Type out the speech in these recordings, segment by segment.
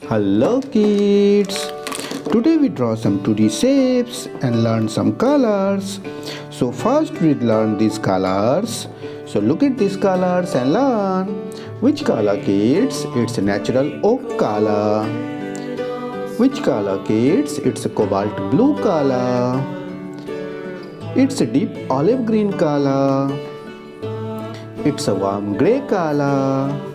Hello kids! Today we draw some 2D shapes and learn some colors. So first we learn these colors. So look at these colors and learn. Which color kids? It's a natural oak color. Which color kids? It's a cobalt blue color. It's a deep olive green color. It's a warm grey color.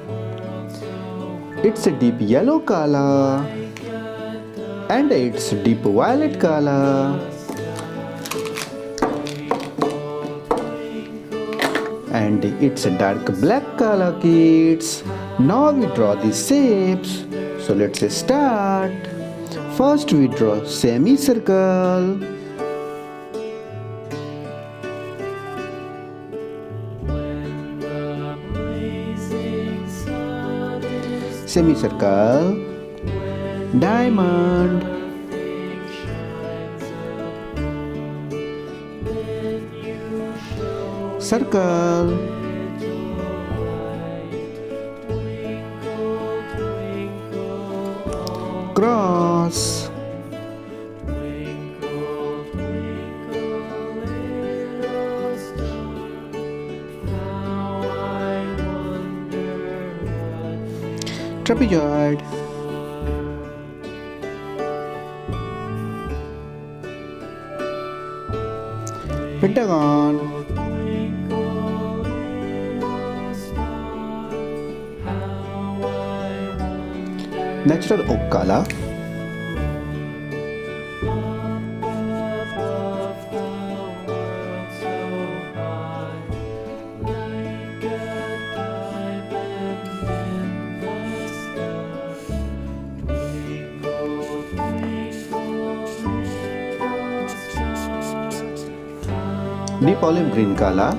It's a deep yellow color. And it's deep violet color. And it's a dark black color kids. Now we draw these shapes. So let's start. First we draw semicircle. Semicircle, diamond, circle, cross, trapezoid, Pentagon, natural oak color, deep olive green color,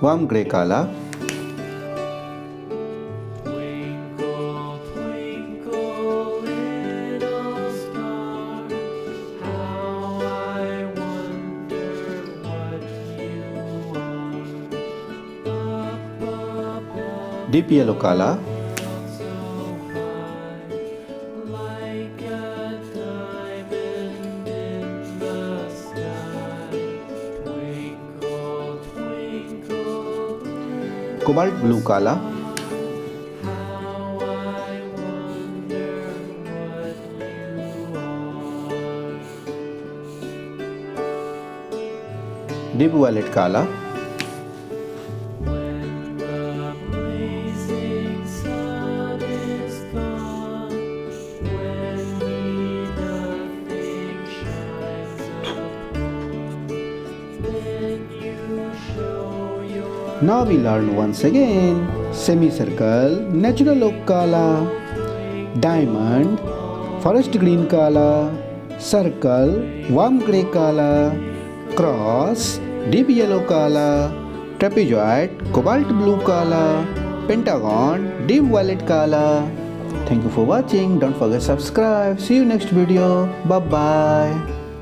warm grey color, deep yellow color, cobalt blue color, deep violet color, Now we learn once again semicircle, natural oak color, diamond, forest green color, circle, warm grey color, cross, deep yellow color, trapezoid, cobalt blue color, pentagon, deep violet color. Thank you for watching. Don't forget to subscribe. See you next video. Bye bye.